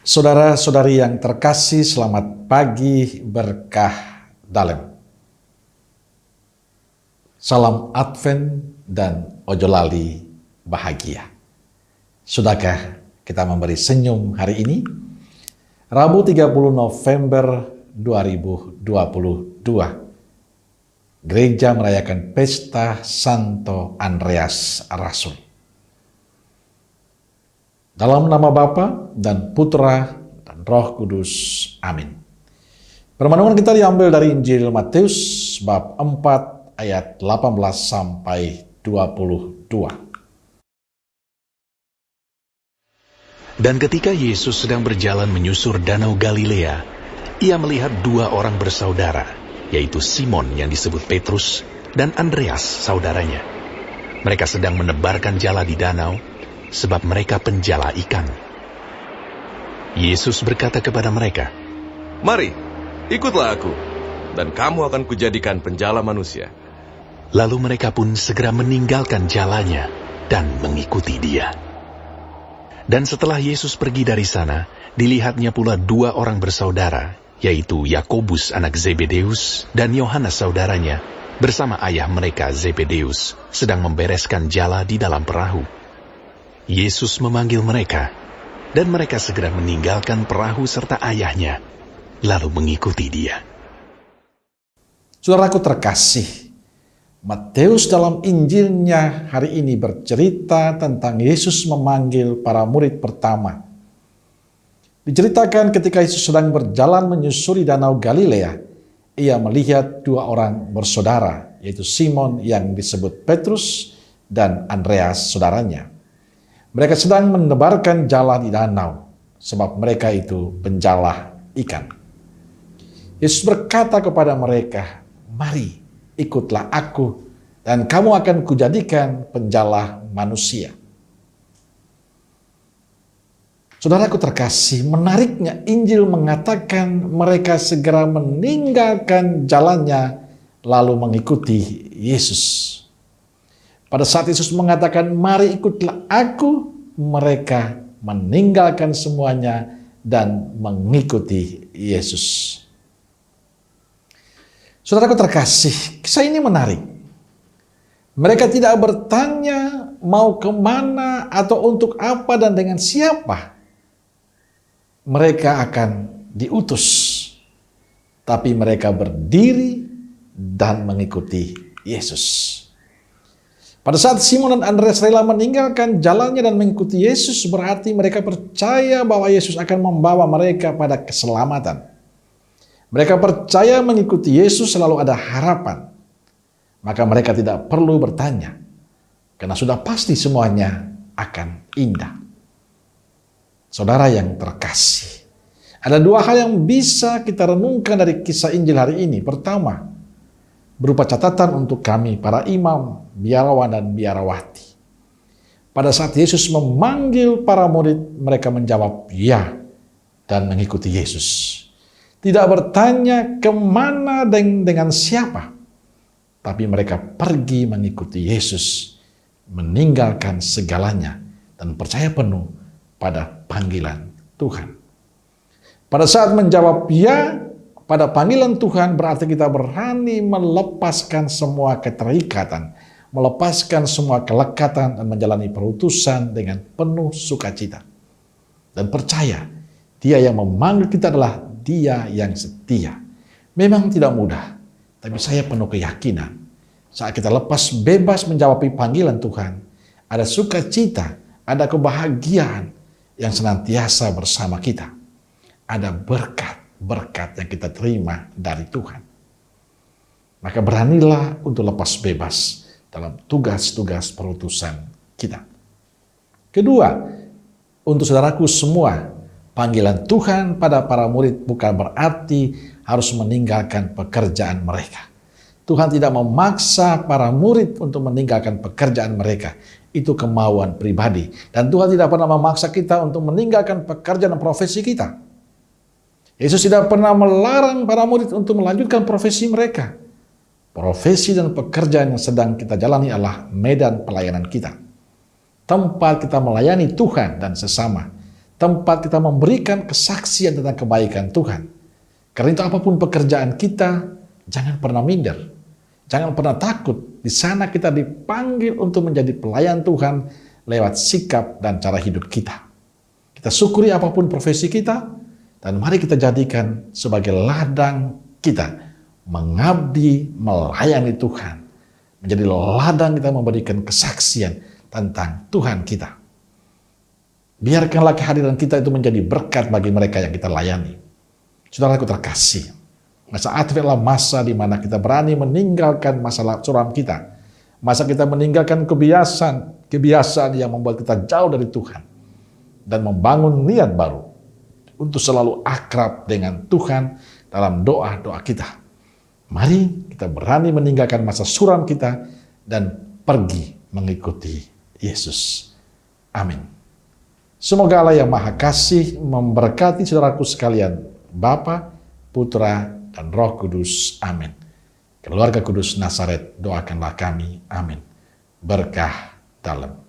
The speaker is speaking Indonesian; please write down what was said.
Saudara-saudari yang terkasih, selamat pagi berkah dalem. Salam Advent dan ojo lali bahagia. Sudahkah kita memberi senyum hari ini? Rabu 30 November 2022. Gereja merayakan pesta Santo Andreas Rasul. Dalam nama Bapa dan Putra dan Roh Kudus. Amin. Permenungan kita diambil dari Injil Matius bab 4 ayat 18 sampai 22. Dan ketika Yesus sedang berjalan menyusur Danau Galilea, ia melihat dua orang bersaudara, yaitu Simon yang disebut Petrus dan Andreas saudaranya. Mereka sedang menebarkan jala di danau, sebab mereka penjala ikan. Yesus berkata kepada mereka, "Mari, ikutlah aku, dan kamu akan kujadikan penjala manusia." Lalu mereka pun segera meninggalkan jalannya dan mengikuti dia. Dan setelah Yesus pergi dari sana, dilihatnya pula dua orang bersaudara, yaitu Yakobus anak Zebedeus dan Yohanes saudaranya, bersama ayah mereka Zebedeus, sedang membereskan jala di dalam perahu. Yesus memanggil mereka, dan mereka segera meninggalkan perahu serta ayahnya, lalu mengikuti dia. Saudaraku terkasih, Matius dalam Injilnya hari ini bercerita tentang Yesus memanggil para murid pertama. Diceritakan ketika Yesus sedang berjalan menyusuri Danau Galilea, ia melihat dua orang bersaudara, yaitu Simon yang disebut Petrus dan Andreas saudaranya. Mereka sedang menebarkan jala di danau, sebab mereka itu penjala ikan. Yesus berkata kepada mereka, "Mari, ikutlah aku, dan kamu akan kujadikan penjala manusia." Saudaraku terkasih, menariknya Injil mengatakan mereka segera meninggalkan jalannya, lalu mengikuti Yesus. Pada saat Yesus mengatakan, "Mari ikutlah aku," mereka meninggalkan semuanya dan mengikuti Yesus. Saudaraku terkasih, kisah ini menarik. Mereka tidak bertanya mau kemana atau untuk apa dan dengan siapa mereka akan diutus. Tapi mereka berdiri dan mengikuti Yesus. Pada saat Simon dan Andreas rela meninggalkan jalannya dan mengikuti Yesus, berarti mereka percaya bahwa Yesus akan membawa mereka pada keselamatan. Mereka percaya mengikuti Yesus selalu ada harapan. Maka mereka tidak perlu bertanya, karena sudah pasti semuanya akan indah. Saudara yang terkasih, ada dua hal yang bisa kita renungkan dari kisah Injil hari ini. Pertama, berupa catatan untuk kami, para imam, biarawan, dan biarawati. Pada saat Yesus memanggil para murid, mereka menjawab ya dan mengikuti Yesus. Tidak bertanya kemana dan dengan siapa, tapi mereka pergi mengikuti Yesus, meninggalkan segalanya, dan percaya penuh pada panggilan Tuhan. Pada saat menjawab ya pada panggilan Tuhan, berarti kita berani melepaskan semua keterikatan, melepaskan semua kelekatan, dan menjalani perutusan dengan penuh sukacita. Dan percaya, Dia yang memanggil kita adalah Dia yang setia. Memang tidak mudah, tapi saya penuh keyakinan. Saat kita lepas bebas menjawab panggilan Tuhan, ada sukacita, ada kebahagiaan yang senantiasa bersama kita. Ada berkat yang kita terima dari Tuhan. Maka beranilah untuk lepas bebas dalam tugas-tugas perutusan kita. Kedua, untuk saudaraku semua, panggilan Tuhan pada para murid bukan berarti harus meninggalkan pekerjaan mereka. Tuhan tidak memaksa para murid untuk meninggalkan pekerjaan mereka. Itu kemauan pribadi. Dan Tuhan tidak pernah memaksa kita untuk meninggalkan pekerjaan dan profesi kita. Yesus tidak pernah melarang para murid untuk melanjutkan profesi mereka. Profesi dan pekerjaan yang sedang kita jalani adalah medan pelayanan kita. Tempat kita melayani Tuhan dan sesama. tempat kita memberikan kesaksian tentang kebaikan Tuhan. Karena itu apapun pekerjaan kita, jangan pernah minder. Jangan pernah takut. Di sana kita dipanggil untuk menjadi pelayan Tuhan lewat sikap dan cara hidup kita. Kita syukuri apapun profesi kita, dan mari kita jadikan sebagai ladang kita mengabdi, melayani Tuhan. Menjadi ladang kita memberikan kesaksian tentang Tuhan kita. Biarkanlah kehadiran kita itu menjadi berkat bagi mereka yang kita layani. Saudaraku terkasih, masa Advent adalah masa di mana kita berani meninggalkan masalah suram kita. Masa kita meninggalkan kebiasaan yang membuat kita jauh dari Tuhan. Dan membangun niat baru untuk selalu akrab dengan Tuhan dalam doa-doa kita. Mari kita berani meninggalkan masa suram kita dan pergi mengikuti Yesus. Amin. Semoga Allah yang Maha Kasih memberkati saudaraku sekalian, Bapa, Putra, dan Roh Kudus. Amin. Keluarga Kudus Nazaret, doakanlah kami. Amin. Berkah dalam